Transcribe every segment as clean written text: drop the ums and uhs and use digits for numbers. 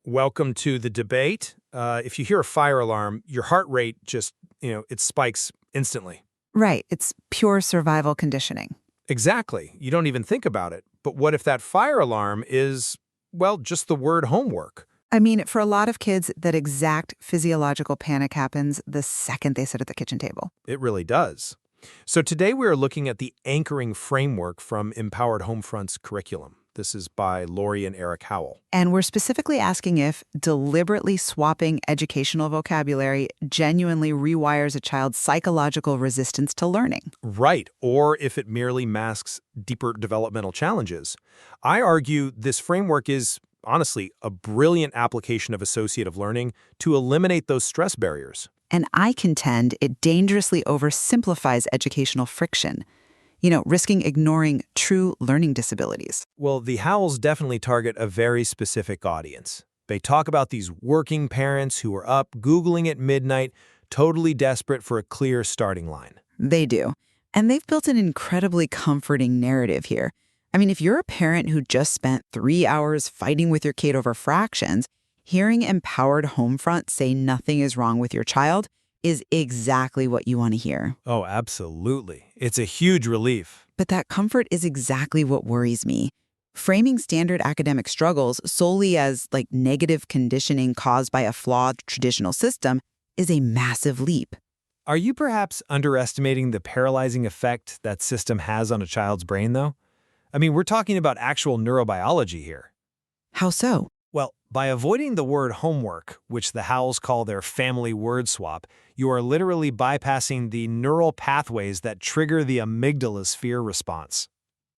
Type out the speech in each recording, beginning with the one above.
Welcome to the debate. If you hear a fire alarm, your heart rate just, it spikes instantly. Right. It's pure survival conditioning. Exactly. You don't even think about it. But what if that fire alarm is, well, just the word homework? I mean, for a lot of kids, that exact physiological panic happens the second they sit at the kitchen table. It really does. So today we are looking at the anchoring framework from Empowered Homefront's curriculum. This is by Lori and Eric Howell. And we're specifically asking if deliberately swapping educational vocabulary genuinely rewires a child's psychological resistance to learning. Right, or if it merely masks deeper developmental challenges. I argue this framework is, honestly, a brilliant application of associative learning to eliminate those stress barriers. And I contend it dangerously oversimplifies educational friction, risking ignoring true learning disabilities. Well, the Howells definitely target a very specific audience. They talk about these working parents who are up, Googling at midnight, totally desperate for a clear starting line. They do. And they've built an incredibly comforting narrative here. I mean, if you're a parent who just spent 3 hours fighting with your kid over fractions, hearing Empowered Homefront say nothing is wrong with your child is exactly what you want to hear. Oh, absolutely. It's a huge relief. But that comfort is exactly what worries me. Framing standard academic struggles solely as negative conditioning caused by a flawed traditional system is a massive leap. Are you perhaps underestimating the paralyzing effect that system has on a child's brain, though? I mean, we're talking about actual neurobiology here. How so? Well, by avoiding the word homework, which the Howells call their family word swap, you are literally bypassing the neural pathways that trigger the amygdala's fear response.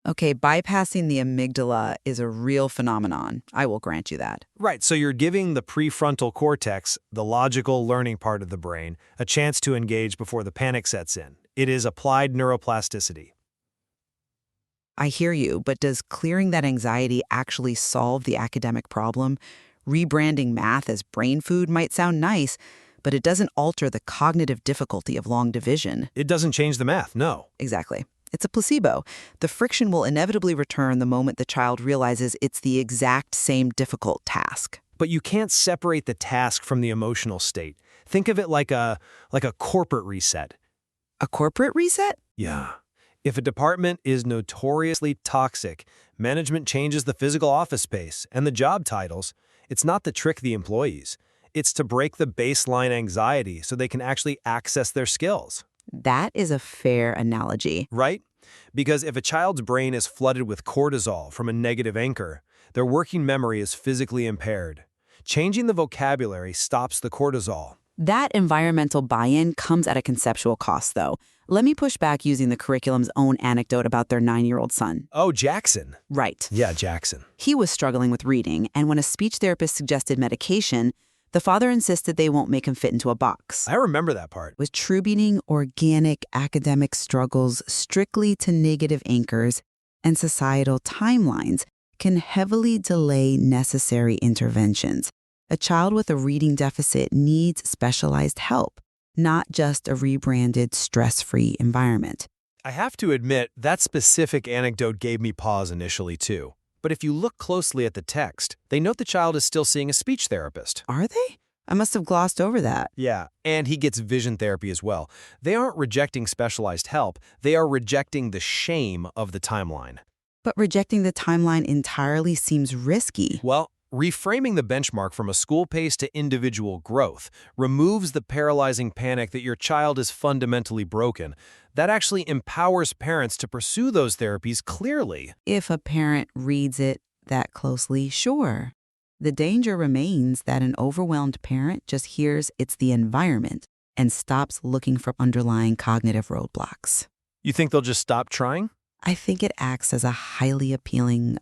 Okay, bypassing the amygdala is a real phenomenon. I will grant you that. Right, so you're giving the prefrontal cortex, the logical learning part of the brain, a chance to engage before the panic sets in. It is applied neuroplasticity. I hear you, but does clearing that anxiety actually solve the academic problem? Rebranding math as brain food might sound nice, but it doesn't alter the cognitive difficulty of long division. It doesn't change the math, no. Exactly. It's a placebo. The friction will inevitably return the moment the child realizes it's the exact same difficult task. But you can't separate the task from the emotional state. Think of it like a corporate reset. A corporate reset? Yeah. If a department is notoriously toxic, management changes the physical office space and the job titles. It's not to trick the employees. It's to break the baseline anxiety so they can actually access their skills. That is a fair analogy. Right? Because if a child's brain is flooded with cortisol from a negative anchor, their working memory is physically impaired. Changing the vocabulary stops the cortisol. That environmental buy-in comes at a conceptual cost, though. Let me push back using the curriculum's own anecdote about their 9-year-old son. Oh, Jackson. Right. Yeah, Jackson. He was struggling with reading, and when a speech therapist suggested medication, the father insisted they won't make him fit into a box. I remember that part. Attributing organic academic struggles strictly to negative anchors and societal timelines can heavily delay necessary interventions. A child with a reading deficit needs specialized help, not just a rebranded, stress-free environment. I have to admit, that specific anecdote gave me pause initially, too. But if you look closely at the text, they note the child is still seeing a speech therapist. Are they? I must have glossed over that. Yeah, and he gets vision therapy as well. They aren't rejecting specialized help. They are rejecting the shame of the timeline. But rejecting the timeline entirely seems risky. Well, reframing the benchmark from a school pace to individual growth removes the paralyzing panic that your child is fundamentally broken. That actually empowers parents to pursue those therapies clearly. If a parent reads it that closely, sure. The danger remains that an overwhelmed parent just hears it's the environment and stops looking for underlying cognitive roadblocks. You think they'll just stop trying? I think it acts as a highly appealing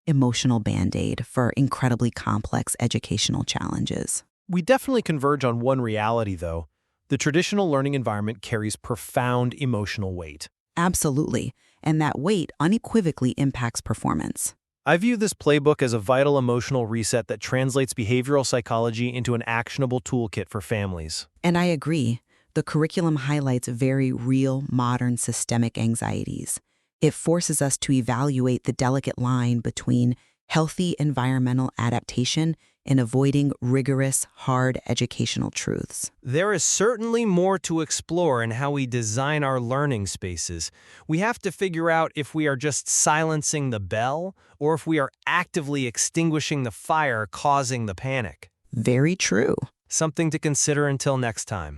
emotional Band-Aid for incredibly complex educational challenges. We definitely converge on one reality, though. The traditional learning environment carries profound emotional weight. Absolutely. And that weight unequivocally impacts performance. I view this playbook as a vital emotional reset that translates behavioral psychology into an actionable toolkit for families. And I agree. The curriculum highlights very real, modern systemic anxieties. It forces us to evaluate the delicate line between healthy environmental adaptation in avoiding rigorous, hard educational truths. There is certainly more to explore in how we design our learning spaces. We have to figure out if we are just silencing the bell or if we are actively extinguishing the fire causing the panic. Very true. Something to consider until next time.